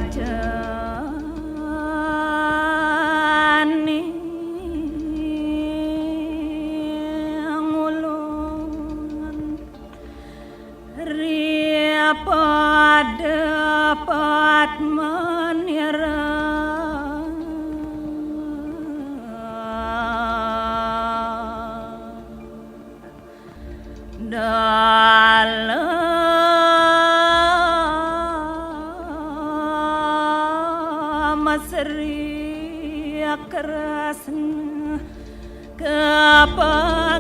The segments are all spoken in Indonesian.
jani ngulun ria dapat menira dalam seria keras kepakisah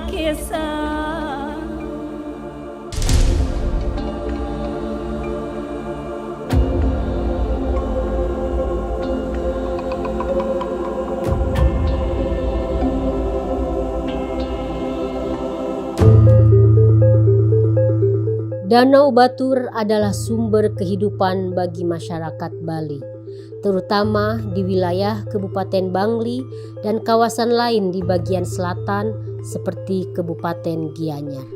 Danau Batur adalah sumber kehidupan bagi masyarakat Bali, terutama di wilayah Kabupaten Bangli dan kawasan lain di bagian selatan seperti Kabupaten Gianyar.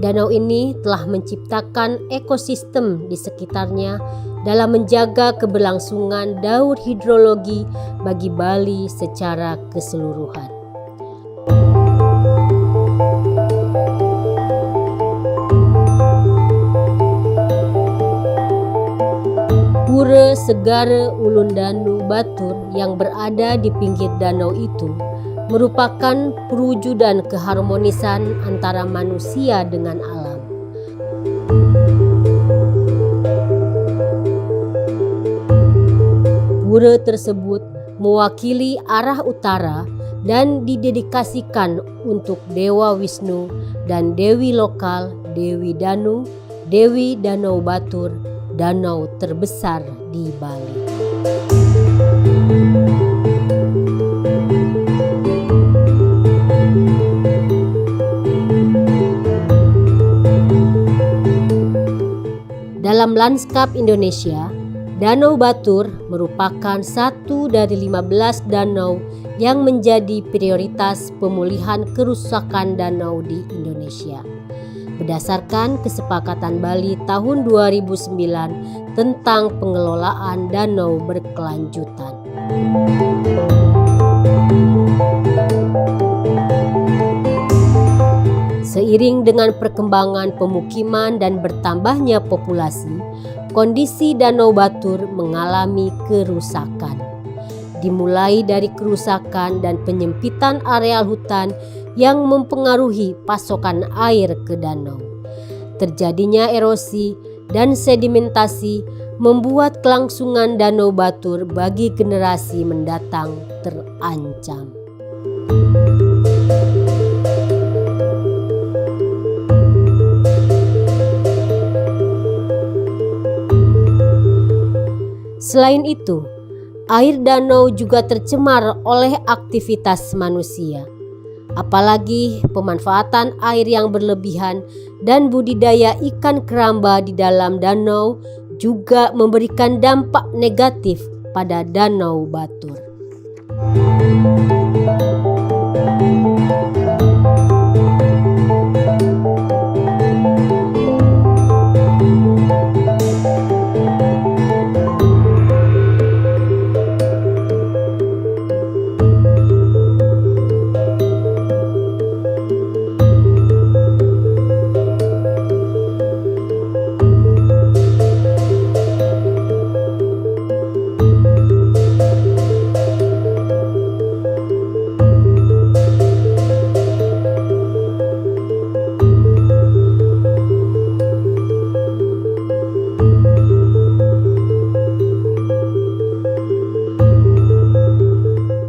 Danau ini telah menciptakan ekosistem di sekitarnya dalam menjaga keberlangsungan daur hidrologi bagi Bali secara keseluruhan. Pura Segara Ulun Danu Batur yang berada di pinggir danau itu merupakan perwujudan keharmonisan antara manusia dengan alam. Pura tersebut mewakili arah utara dan didedikasikan untuk Dewa Wisnu dan Dewi lokal Dewi Danu, Dewi Danau Batur, danau terbesar di Bali. Dalam lanskap Indonesia, Danau Batur merupakan satu dari 15 danau yang menjadi prioritas pemulihan kerusakan danau di Indonesia. Berdasarkan Kesepakatan Bali tahun 2009 tentang pengelolaan danau berkelanjutan. Seiring dengan perkembangan pemukiman dan bertambahnya populasi, kondisi Danau Batur mengalami kerusakan. Dimulai dari kerusakan dan penyempitan areal hutan yang mempengaruhi pasokan air ke danau. Terjadinya erosi dan sedimentasi membuat kelangsungan Danau Batur bagi generasi mendatang terancam. Selain itu, air danau juga tercemar oleh aktivitas manusia. Apalagi pemanfaatan air yang berlebihan dan budidaya ikan keramba di dalam danau juga memberikan dampak negatif pada Danau Batur.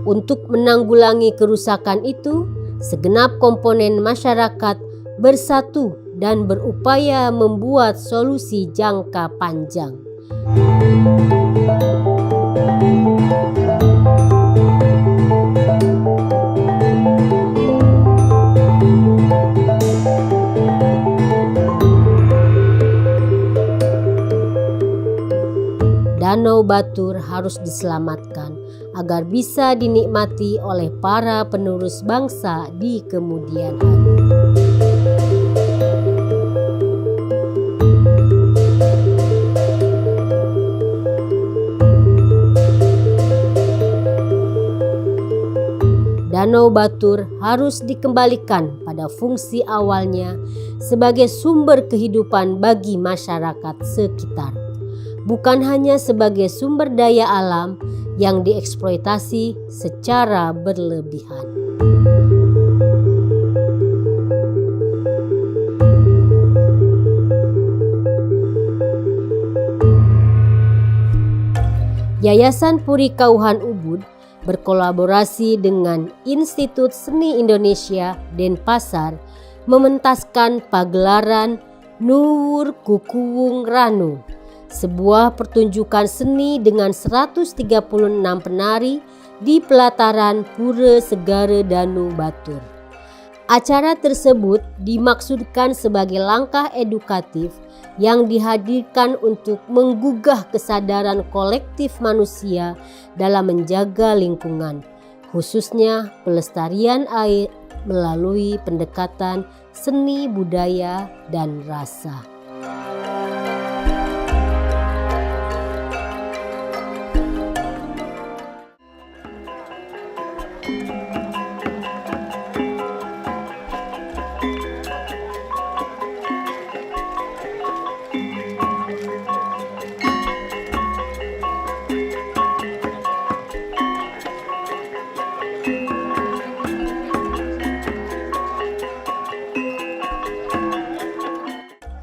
Untuk menanggulangi kerusakan itu, segenap komponen masyarakat bersatu dan berupaya membuat solusi jangka panjang. Danau Batur harus diselamatkan agar bisa dinikmati oleh para penerus bangsa di kemudian hari. Danau Batur harus dikembalikan pada fungsi awalnya sebagai sumber kehidupan bagi masyarakat sekitar, bukan hanya sebagai sumber daya alam yang dieksploitasi secara berlebihan. Yayasan Puri Kauhan Ubud berkolaborasi dengan Institut Seni Indonesia Denpasar mementaskan pagelaran Nuwur Kukuwung Ranu, sebuah pertunjukan seni dengan 136 penari di pelataran Pura Segara Danau Batur. Acara tersebut dimaksudkan sebagai langkah edukatif yang dihadirkan untuk menggugah kesadaran kolektif manusia dalam menjaga lingkungan, khususnya pelestarian air melalui pendekatan seni budaya dan rasa.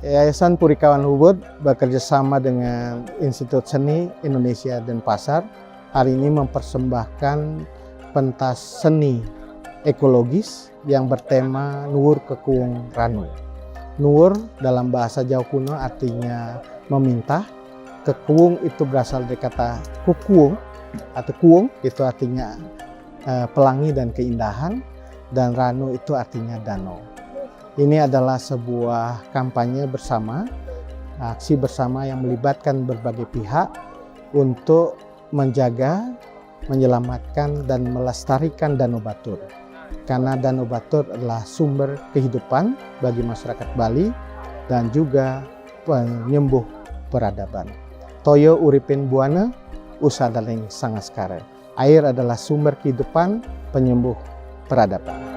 Yayasan Puri Kauhan Ubud bekerja sama dengan Institut Seni Indonesia Denpasar hari ini mempersembahkan pentas seni ekologis yang bertema Nuwur Kukuwung Ranu. Nuwur dalam bahasa Jawa kuno artinya meminta, kekuwung itu berasal dari kata kukuwung atau kuwung itu artinya pelangi dan keindahan, dan ranu itu artinya danau. Ini adalah sebuah kampanye bersama, aksi bersama yang melibatkan berbagai pihak untuk menjaga, menyelamatkan, dan melestarikan Danau Batur. Karena Danau Batur adalah sumber kehidupan bagi masyarakat Bali dan juga penyembuh peradaban. Toyo uripin buana, usadaleng sangaskara. Air adalah sumber kehidupan, penyembuh peradaban.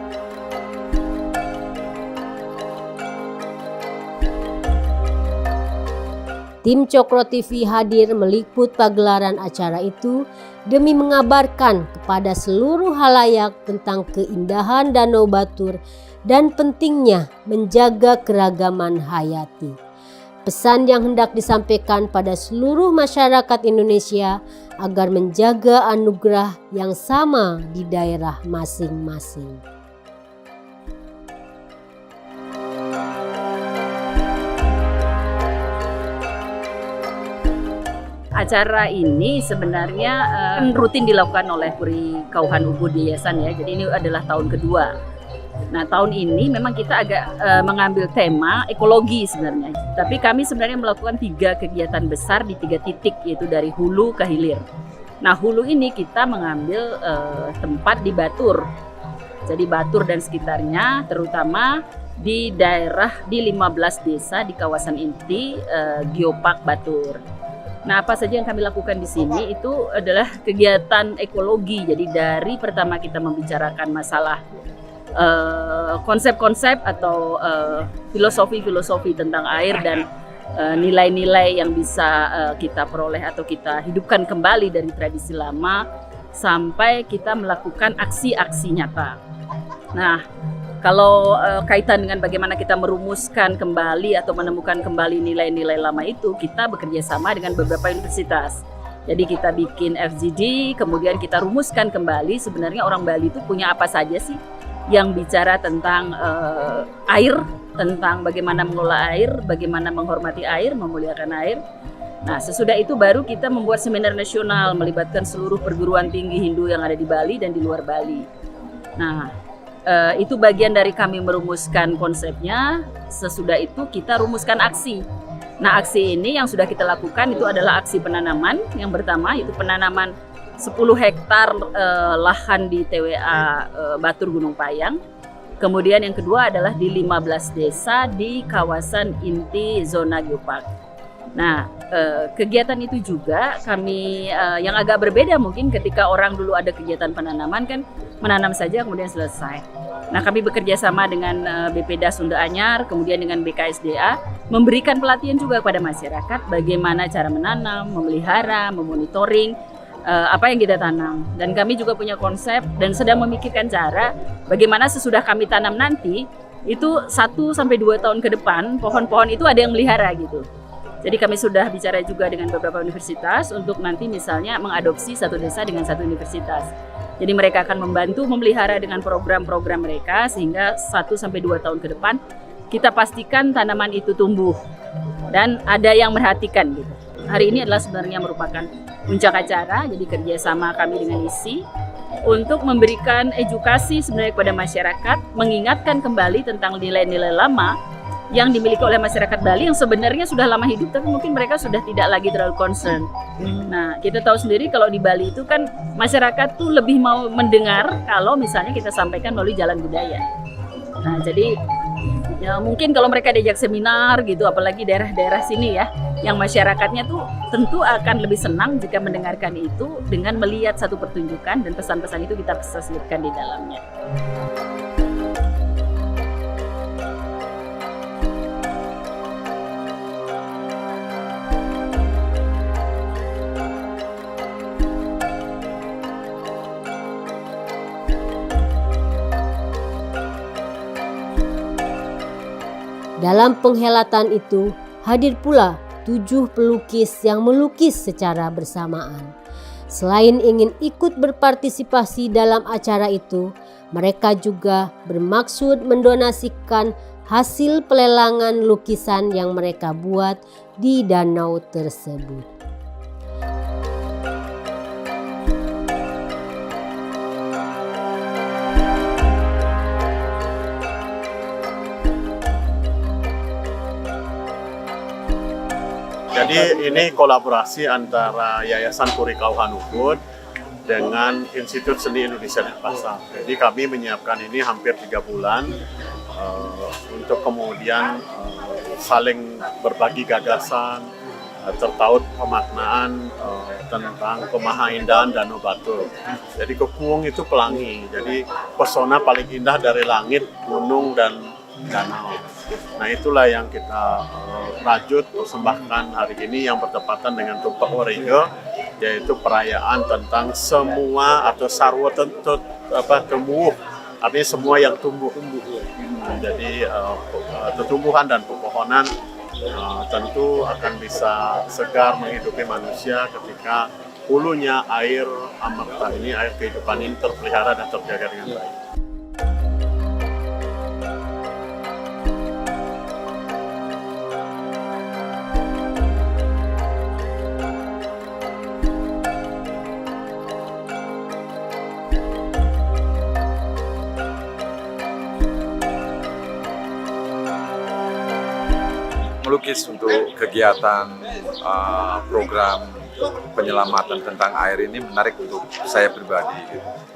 Tim Cokro TV hadir meliput pagelaran acara itu demi mengabarkan kepada seluruh halayak tentang keindahan Danau Batur dan pentingnya menjaga keragaman hayati. Pesan yang hendak disampaikan pada seluruh masyarakat Indonesia agar menjaga anugerah yang sama di daerah masing-masing. Acara ini sebenarnya rutin dilakukan oleh Puri Kauhan Ubud Yayasan ya. Jadi ini adalah tahun kedua. Nah, tahun ini memang kita agak mengambil tema ekologi sebenarnya. Tapi kami sebenarnya melakukan 3 kegiatan besar di 3 titik, yaitu dari hulu ke hilir. Nah, hulu ini kita mengambil tempat di Batur. Jadi Batur dan sekitarnya, terutama di daerah di 15 desa di kawasan inti Geopark Batur. Nah, apa saja yang kami lakukan di sini itu adalah kegiatan ekologi. Jadi dari pertama kita membicarakan masalah konsep-konsep atau filosofi-filosofi tentang air dan nilai-nilai yang bisa kita peroleh atau kita hidupkan kembali dari tradisi lama sampai kita melakukan aksi-aksi nyata. Nah, kalau kaitan dengan bagaimana kita merumuskan kembali atau menemukan kembali nilai-nilai lama itu, kita bekerja sama dengan beberapa universitas. Jadi kita bikin FGD, kemudian kita rumuskan kembali sebenarnya orang Bali itu punya apa saja sih yang bicara tentang air, tentang bagaimana mengelola air, bagaimana menghormati air, memuliakan air. Nah, sesudah itu baru kita membuat seminar nasional melibatkan seluruh perguruan tinggi Hindu yang ada di Bali dan di luar Bali. Nah, itu bagian dari kami merumuskan konsepnya. Sesudah itu kita rumuskan aksi. Nah, aksi ini yang sudah kita lakukan itu adalah aksi penanaman. Yang pertama itu penanaman 10 hektar lahan di TWA Batur Gunung Payang. Kemudian yang kedua adalah di 15 desa di kawasan inti zona Geopark. Nah, kegiatan itu juga kami yang agak berbeda mungkin ketika orang dulu ada kegiatan penanaman kan menanam saja kemudian selesai. Nah, kami bekerja sama dengan BPD Sunda Anyar, kemudian dengan BKSDA, memberikan pelatihan juga kepada masyarakat bagaimana cara menanam, memelihara, memonitoring apa yang kita tanam. Dan kami juga punya konsep dan sedang memikirkan cara bagaimana sesudah kami tanam nanti itu 1-2 tahun ke depan pohon-pohon itu ada yang melihara gitu. Jadi kami sudah bicara juga dengan beberapa universitas untuk nanti misalnya mengadopsi satu desa dengan satu universitas. Jadi mereka akan membantu memelihara dengan program-program mereka sehingga 1-2 tahun ke depan kita pastikan tanaman itu tumbuh dan ada yang merhatikan gitu. Hari ini adalah sebenarnya merupakan puncak acara, jadi kerjasama kami dengan ISI untuk memberikan edukasi sebenarnya kepada masyarakat, mengingatkan kembali tentang nilai-nilai lama yang dimiliki oleh masyarakat Bali yang sebenarnya sudah lama hidup tapi mungkin mereka sudah tidak lagi terlalu concern. Nah, kita tahu sendiri kalau di Bali itu kan masyarakat tuh lebih mau mendengar kalau misalnya kita sampaikan melalui jalan budaya. Nah, jadi ya mungkin kalau mereka diajak seminar gitu, apalagi daerah-daerah sini ya, yang masyarakatnya tuh tentu akan lebih senang jika mendengarkan itu dengan melihat satu pertunjukan dan pesan-pesan itu kita bisa selipkan di dalamnya. Dalam penghelatan itu hadir pula 7 pelukis yang melukis secara bersamaan. Selain ingin ikut berpartisipasi dalam acara itu, mereka juga bermaksud mendonasikan hasil pelelangan lukisan yang mereka buat di danau tersebut. Jadi ini kolaborasi antara Yayasan Puri Kauhan Ubud dengan Institut Seni Indonesia Denpasar. Jadi kami menyiapkan ini hampir 3 bulan untuk kemudian saling berbagi gagasan terkait pemaknaan tentang kemahaindahan Danau Batur. Jadi Kekuung itu pelangi, jadi pesona paling indah dari langit, gunung, dan danau. Nah, itulah yang kita rajut persembahkan hari ini yang bertepatan dengan Tumpeng Orege, yaitu perayaan tentang semua atau sarwa tumbuh, artinya semua yang tumbuh. Jadi tumbuhan dan pepohonan tentu akan bisa segar menghidupi manusia ketika hulunya air amarta ini, air kehidupan ini terpelihara dan terjaga dengan baik. Melukis untuk kegiatan program penyelamatan tentang air ini menarik untuk saya pribadi.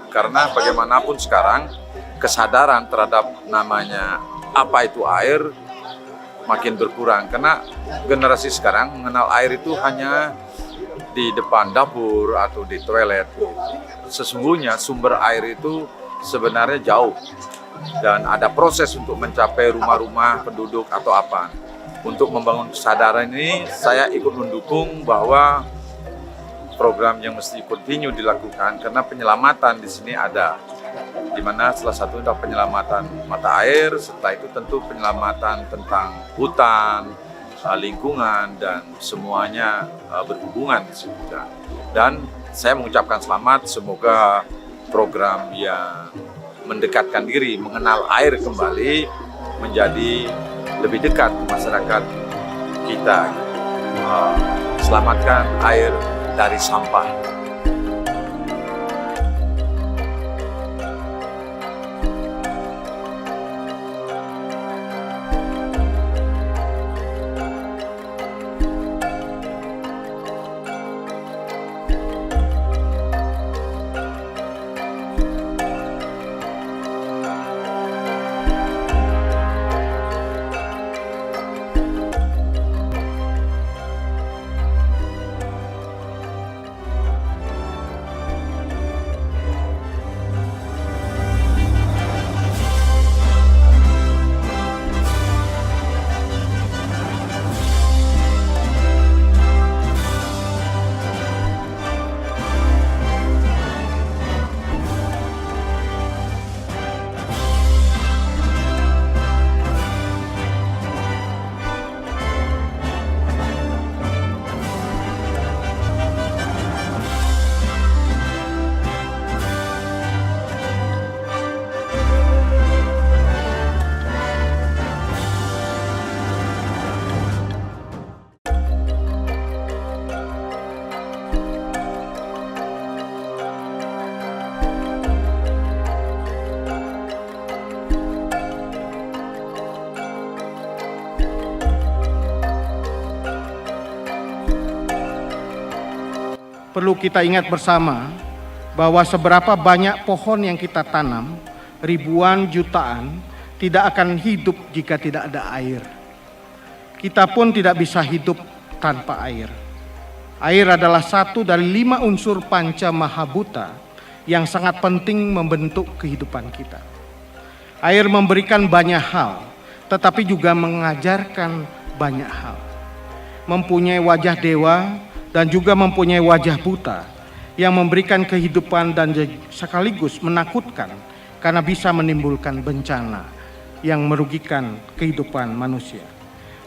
Karena bagaimanapun sekarang kesadaran terhadap namanya apa itu air makin berkurang. Karena generasi sekarang mengenal air itu hanya di depan dapur atau di toilet. Sesungguhnya sumber air itu sebenarnya jauh dan ada proses untuk mencapai rumah-rumah penduduk atau apa. Untuk membangun kesadaran ini, saya ikut mendukung bahwa program yang mesti continue dilakukan karena penyelamatan di sini ada. Di mana salah satu adalah penyelamatan mata air, setelah itu tentu penyelamatan tentang hutan, lingkungan, dan semuanya berhubungan di sini. Dan saya mengucapkan selamat, semoga program yang mendekatkan diri, mengenal air kembali, menjadi lebih dekat masyarakat kita. Selamatkan air dari sampah. perlu kita ingat bersama bahwa seberapa banyak pohon yang kita tanam, ribuan jutaan, tidak akan hidup jika tidak ada air. Kita pun tidak bisa hidup tanpa air. Air adalah satu dari 5 unsur panca mahabhuta yang sangat penting membentuk kehidupan kita. Air memberikan banyak hal, tetapi juga mengajarkan banyak hal. Mempunyai wajah dewa dan juga mempunyai wajah buta yang memberikan kehidupan dan sekaligus menakutkan karena bisa menimbulkan bencana yang merugikan kehidupan manusia.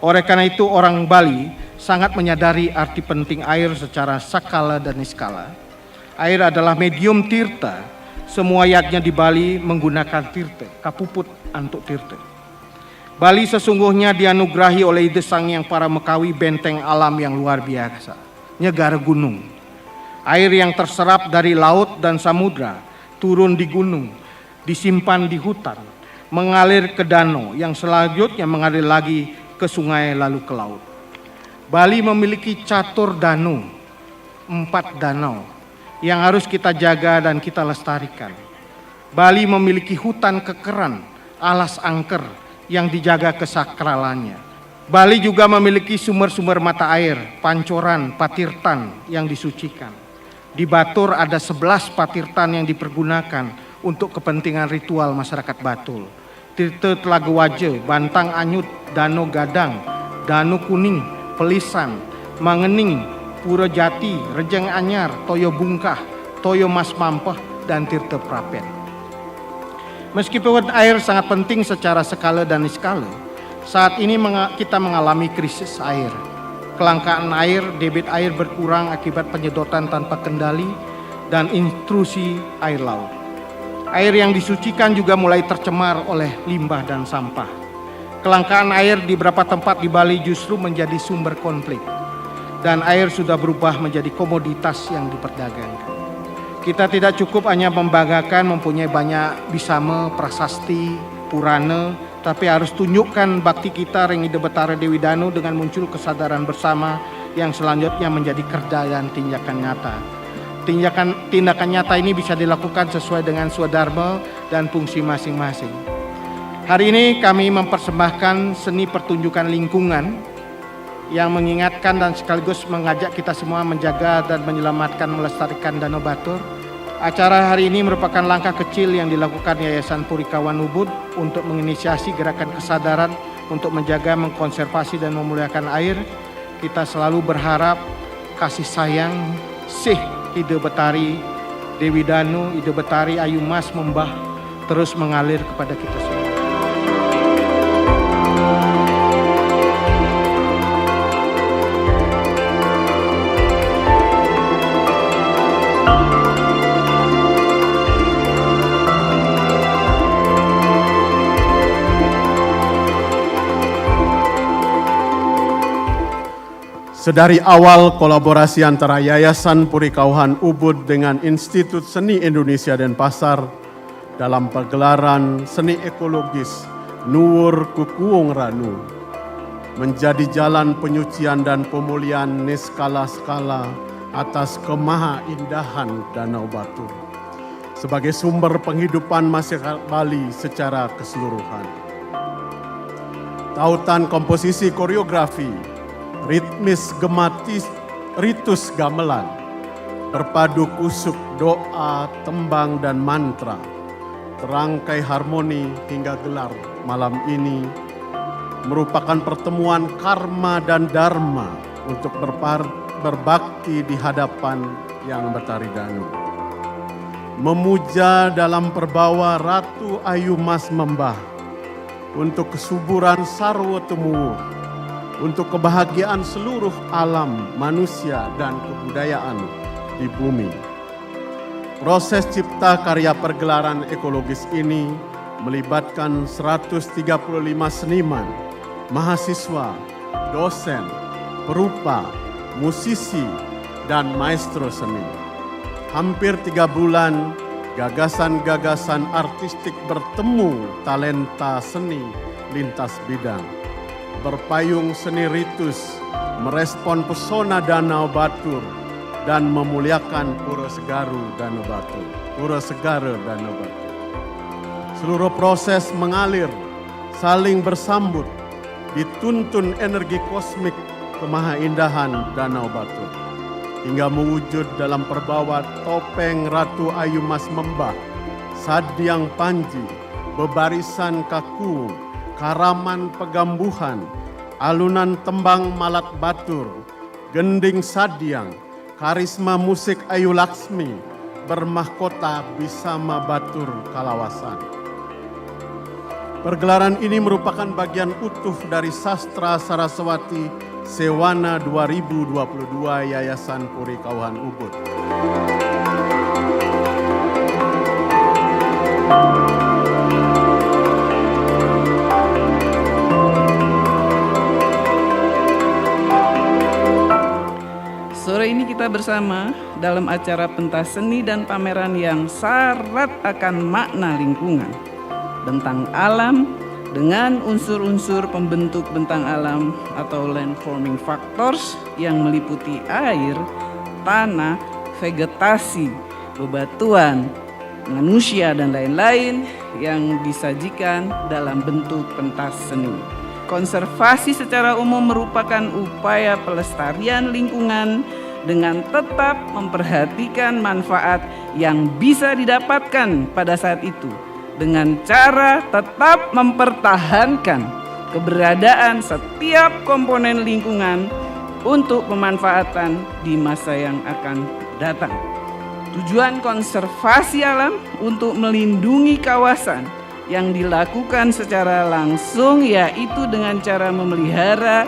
Oleh karena itu orang Bali sangat menyadari arti penting air secara sakala dan niskala. Air adalah medium tirta. Semua yatnya di Bali menggunakan tirta, kapuput antuk tirta. Bali sesungguhnya dianugerahi oleh Ide Sang Hyang Paramekawi benteng alam yang luar biasa, negara gunung. Air yang terserap dari laut dan samudra turun di gunung, disimpan di hutan, mengalir ke danau yang selanjutnya mengalir lagi ke sungai lalu ke laut. Bali memiliki catur danau, 4 danau yang harus kita jaga dan kita lestarikan. Bali memiliki hutan kekeran, alas angker yang dijaga kesakralannya. Bali juga memiliki sumber-sumber mata air, pancoran, patirtan yang disucikan. Di Batur ada 11 patirtan yang dipergunakan untuk kepentingan ritual masyarakat Batul. Tirta Telaga Waje, Bantang Anyut, Danau Gadang, Danau Kuning, Pelisan, Mangening, Pura Jati, Rejeng Anyar, Toyo Bungkah, Toyo Mas Mampeh, dan Tirta Prapen. Meskipun air sangat penting secara skala dan niskala, saat ini kita mengalami krisis air. Kelangkaan air, debit air berkurang akibat penyedotan tanpa kendali dan intrusi air laut. Air yang disucikan juga mulai tercemar oleh limbah dan sampah. Kelangkaan air di beberapa tempat di Bali justru menjadi sumber konflik. Dan air sudah berubah menjadi komoditas yang diperdagangkan. Kita tidak cukup hanya membanggakan mempunyai banyak bisama, prasasti, purana, tapi harus tunjukkan bakti kita Rengide Betara Dewi Danu dengan muncul kesadaran bersama yang selanjutnya menjadi kerja dan tindakan nyata. Tindakan nyata ini bisa dilakukan sesuai dengan swadharma dan fungsi masing-masing. Hari ini kami mempersembahkan seni pertunjukan lingkungan yang mengingatkan dan sekaligus mengajak kita semua menjaga dan menyelamatkan melestarikan Danau Batur. Acara hari ini merupakan langkah kecil yang dilakukan Yayasan Purikawan Ubud untuk menginisiasi gerakan kesadaran untuk menjaga, mengkonservasi dan memuliakan air. Kita selalu berharap kasih sayang Sih Ide Betari Dewi Danu, Ide Betari Ayu Mas Membah terus mengalir kepada kita semua. Sedari awal kolaborasi antara Yayasan Purikauhan Ubud dengan Institut Seni Indonesia Denpasar dalam pagelaran seni ekologis Nuwur Kukuwung Ranu menjadi jalan penyucian dan pemulihan niskala-skala atas kemaha indahan Danau Batur sebagai sumber penghidupan masyarakat Bali secara keseluruhan. Tautan komposisi koreografi ritmis gematis ritus gamelan berpadu kusuk doa, tembang dan mantra terangkai harmoni hingga gelar malam ini merupakan pertemuan karma dan dharma untuk berbakti di hadapan Yang Betari Danu. Memuja dalam perbawa Ratu Ayu Mas Membah untuk kesuburan sarwa temu, untuk kebahagiaan seluruh alam, manusia, dan kebudayaan di bumi. Proses cipta karya pergelaran ekologis ini melibatkan 135 seniman, mahasiswa, dosen, perupa, musisi, dan maestro seni. Hampir 3 bulan, gagasan-gagasan artistik bertemu talenta seni lintas bidang. Berpayung seni ritus, merespon pesona Danau Batur dan memuliakan Pura Segaru Danau Batu. Pura Segara Danau Batu. Seluruh proses mengalir, saling bersambut, dituntun energi kosmik kemahaindahan Danau Batu, hingga mewujud dalam perbawa topeng Ratu Ayu Mas Membah, Sadyang Panji, bebarisan kaku, karaman pegambuhan, alunan tembang Malat Batur, gending Sadyang, karisma musik Ayu Laksmi, bermahkota Bisama Batur Kalawasan. Pergelaran ini merupakan bagian utuh dari Sastra Saraswati Sewana 2022 Yayasan Puri Kauhan Ubud. Sore ini kita bersama dalam acara pentas seni dan pameran yang syarat akan makna lingkungan, bentang alam dengan unsur-unsur pembentuk bentang alam atau land forming factors yang meliputi air, tanah, vegetasi, bebatuan, manusia dan lain-lain yang disajikan dalam bentuk pentas seni. Konservasi secara umum merupakan upaya pelestarian lingkungan dengan tetap memperhatikan manfaat yang bisa didapatkan pada saat itu dengan cara tetap mempertahankan keberadaan setiap komponen lingkungan untuk pemanfaatan di masa yang akan datang. Tujuan konservasi alam untuk melindungi kawasan yang dilakukan secara langsung yaitu dengan cara memelihara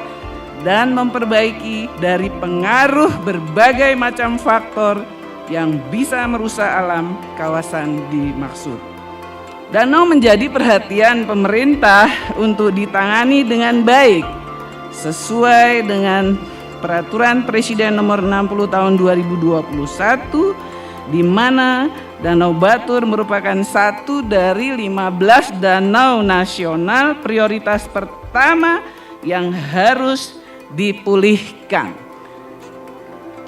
dan memperbaiki dari pengaruh berbagai macam faktor yang bisa merusak alam kawasan dimaksud. Danau menjadi perhatian pemerintah untuk ditangani dengan baik sesuai dengan Peraturan Presiden Nomor 60 Tahun 2021 di mana Danau Batur merupakan satu dari 15 danau nasional prioritas pertama yang harus dipulihkan.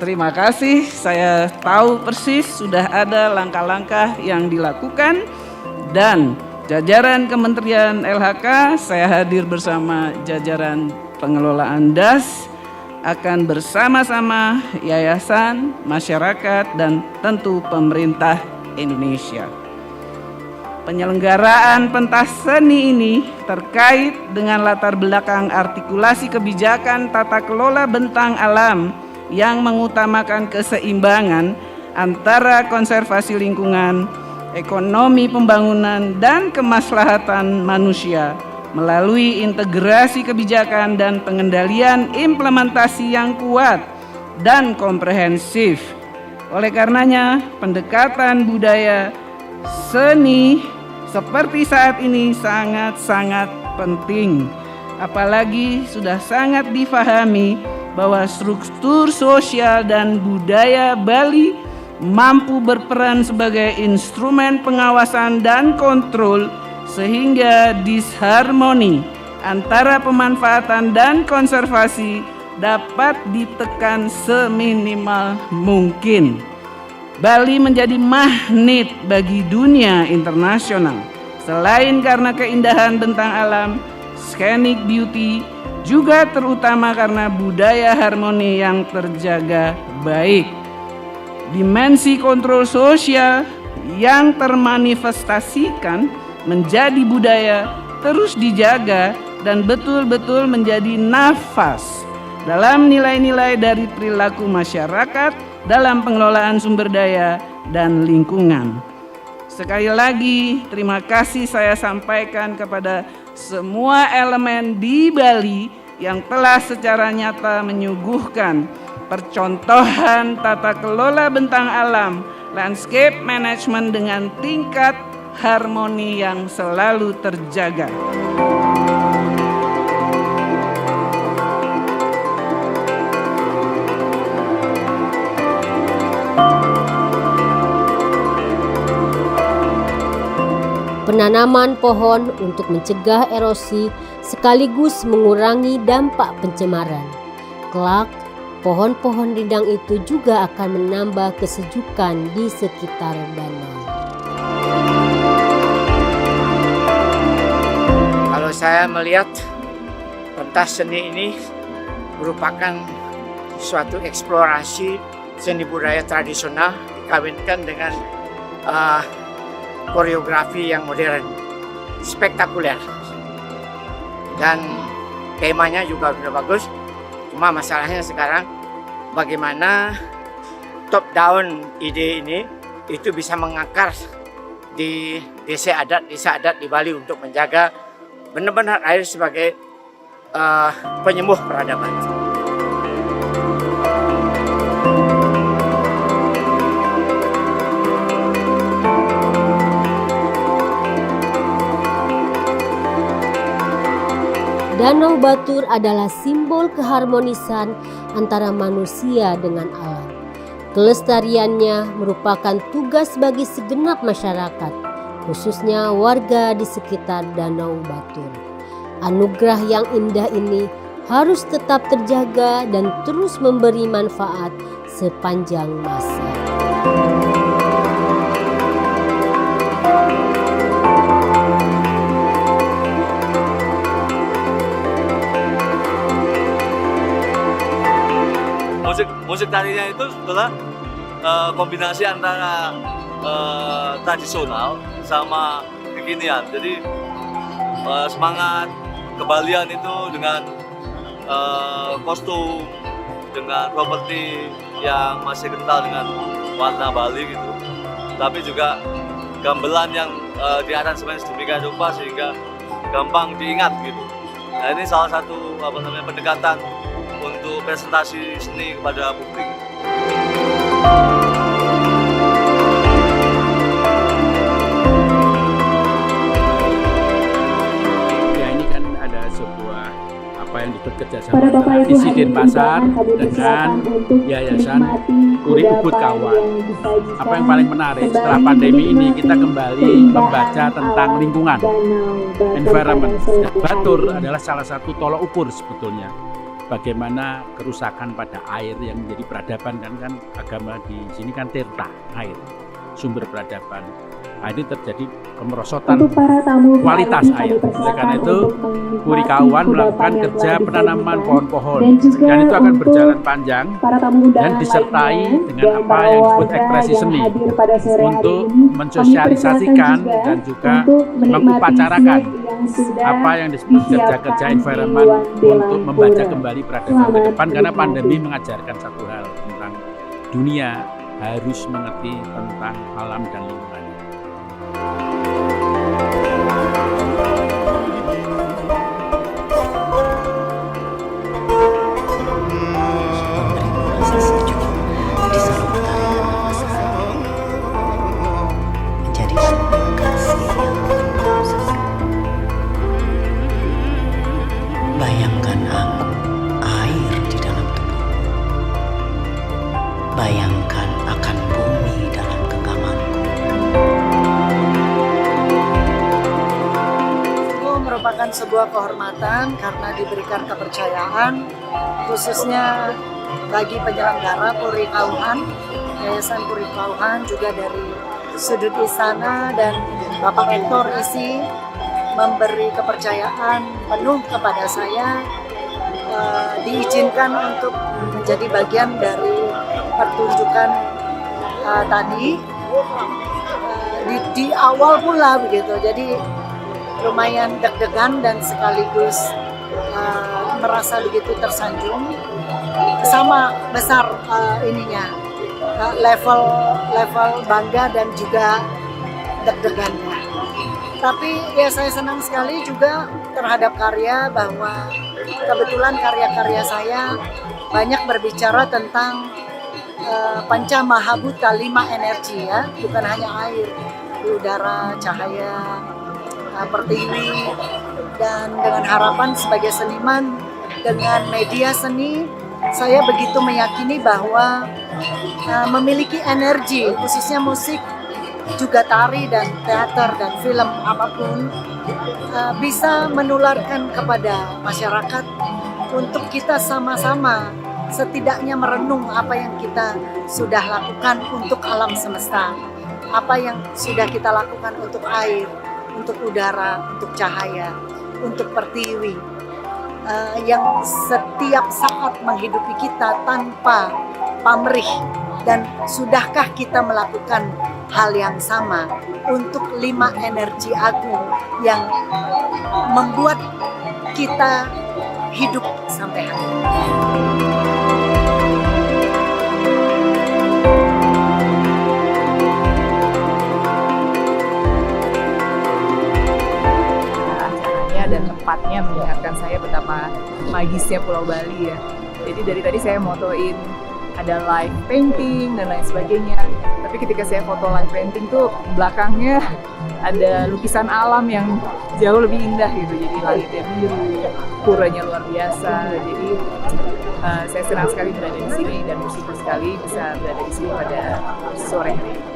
Terima kasih, saya tahu persis sudah ada langkah-langkah yang dilakukan dan jajaran Kementerian LHK, saya hadir bersama jajaran pengelolaan DAS akan bersama-sama yayasan, masyarakat, dan tentu pemerintah Indonesia. Penyelenggaraan pentas seni ini terkait dengan latar belakang artikulasi kebijakan tata kelola bentang alam yang mengutamakan keseimbangan antara konservasi lingkungan, ekonomi pembangunan, dan kemaslahatan manusia melalui integrasi kebijakan dan pengendalian implementasi yang kuat dan komprehensif. Oleh karenanya, pendekatan budaya seni seperti saat ini sangat-sangat penting. Apalagi sudah sangat difahami bahwa struktur sosial dan budaya Bali mampu berperan sebagai instrumen pengawasan dan kontrol sehingga disharmoni antara pemanfaatan dan konservasi dapat ditekan seminimal mungkin. Bali menjadi magnet bagi dunia internasional. Selain karena keindahan bentang alam, scenic beauty, juga terutama karena budaya harmoni yang terjaga baik. Dimensi kontrol sosial yang termanifestasikan menjadi budaya terus dijaga dan betul-betul menjadi nafas dalam nilai-nilai dari perilaku masyarakat dalam pengelolaan sumber daya dan lingkungan. Sekali lagi, terima kasih saya sampaikan kepada semua elemen di Bali yang telah secara nyata menyuguhkan percontohan tata kelola bentang alam, landscape management dengan tingkat harmoni yang selalu terjaga. Penanaman pohon untuk mencegah erosi sekaligus mengurangi dampak pencemaran. Kelak, Pohon-pohon rindang itu juga akan menambah kesejukan di sekitar danau. Kalau saya melihat pentas seni ini merupakan suatu eksplorasi seni budaya tradisional dikawinkan dengan koreografi yang modern, spektakuler. Dan temanya juga sudah bagus. Cuma masalahnya sekarang bagaimana top down ide ini itu bisa mengakar di desa adat di Bali untuk menjaga benar-benar air sebagai penyembuh peradaban. Danau Batur adalah simbol keharmonisan antara manusia dengan alam. Kelestariannya merupakan tugas bagi segenap masyarakat, khususnya warga di sekitar Danau Batur. Anugerah yang indah ini harus tetap terjaga dan terus memberi manfaat sepanjang masa. Musik tarinya itu sebetulnya kombinasi antara tradisional sama kekinian. Jadi semangat kebalian itu dengan kostum, dengan properti yang masih kental dengan warna Bali gitu. Tapi juga gamelan yang diaransemen sedemikian rupa sehingga gampang diingat gitu. Nah, ini salah satu pendekatan untuk presentasi seni kepada publik. Ya, ini kan ada sebuah yang disebut kerjasama antara visi Denpasar dengan Yayasan Puri Ubud Kauhan. Apa yang paling menarik setelah pandemi ini, kita kembali membaca tentang lingkungan, environment. Batur adalah salah satu tolok ukur sebetulnya bagaimana kerusakan pada air yang menjadi peradaban, kan agama di sini kan tirta, air, sumber peradaban. Nah, ini terjadi kemerosotan kualitas air. Oleh karena itu, Puri Kauhan melakukan kerja penanaman pohon-pohon, dan itu akan berjalan panjang dan disertai dengan apa yang disebut ekspresi seni untuk mensosialisasikan dan juga mengupacarakan apa yang disebut kerja-kerja environment untuk membaca kembali peradaban ke depan, karena pandemi mengajarkan satu hal tentang dunia harus mengerti tentang alam dan lingkungan. Bayangkan aku, air di dalam tubuh. Bayangkan akan bumi dalam genggamanku. Itu merupakan sebuah kehormatan karena diberikan kepercayaan, khususnya bagi penyelenggara Puri Kauhan, Yayasan Puri Kauhan, juga dari sudut istana dan Bapak Rektor ISI memberi kepercayaan penuh kepada saya, diizinkan untuk menjadi bagian dari pertunjukan tadi di awal pula begitu. Jadi lumayan deg-degan dan sekaligus merasa begitu tersanjung. Sama besar level bangga dan juga deg-degannya. Tapi ya saya senang sekali juga terhadap karya, bahwa kebetulan karya-karya saya banyak berbicara tentang Panca Mahabhuta, 5 energi ya, bukan hanya air, di udara, cahaya, pertiwi, dan dengan harapan sebagai seniman dengan media seni, saya begitu meyakini bahwa memiliki energi, khususnya musik, juga tari dan teater dan film apapun, bisa menularkan kepada masyarakat untuk kita sama-sama setidaknya merenung apa yang kita sudah lakukan untuk alam semesta, apa yang sudah kita lakukan untuk air, untuk udara, untuk cahaya, untuk pertiwi, yang setiap saat menghidupi kita tanpa pamrih. Dan sudahkah kita melakukan hal yang sama untuk 5 energi agung yang membuat kita hidup sampai hari ini? Acaranya dan tempatnya mengingatkan saya betapa magisnya Pulau Bali ya. Jadi dari tadi saya motoin ada live painting dan lain sebagainya. Tapi ketika saya foto live painting tuh belakangnya ada lukisan alam yang jauh lebih indah gitu. Jadi langitnya biru, puranya luar biasa. Jadi saya senang sekali berada di sini dan bersyukur sekali bisa berada di sini pada sore hari ini.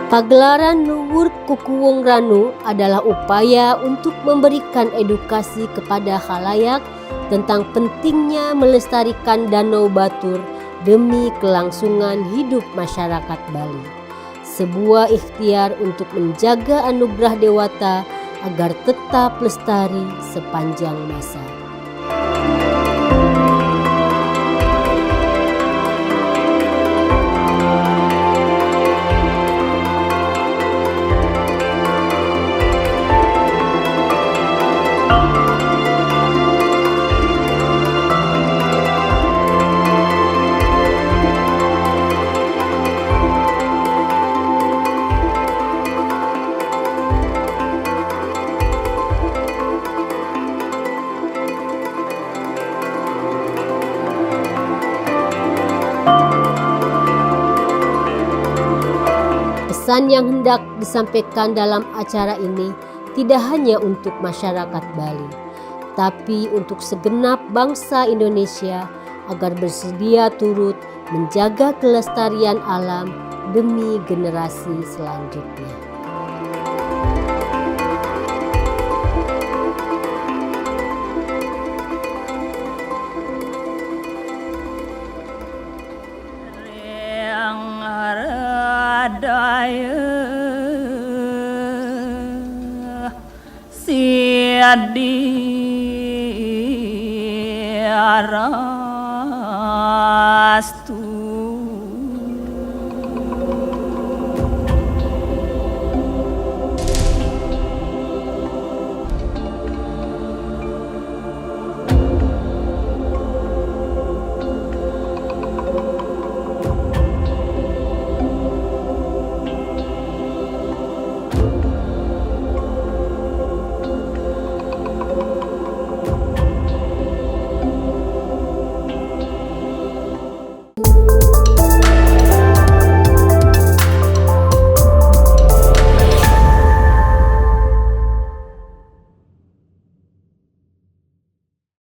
Pagelaran Nuwur Kukuwung Ranu adalah upaya untuk memberikan edukasi kepada khalayak tentang pentingnya melestarikan Danau Batur demi kelangsungan hidup masyarakat Bali. Sebuah ikhtiar untuk menjaga anugerah dewata agar tetap lestari sepanjang masa. Pesan yang hendak disampaikan dalam acara ini tidak hanya untuk masyarakat Bali, tapi untuk segenap bangsa Indonesia agar bersedia turut menjaga kelestarian alam demi generasi selanjutnya. Daya siadi arastu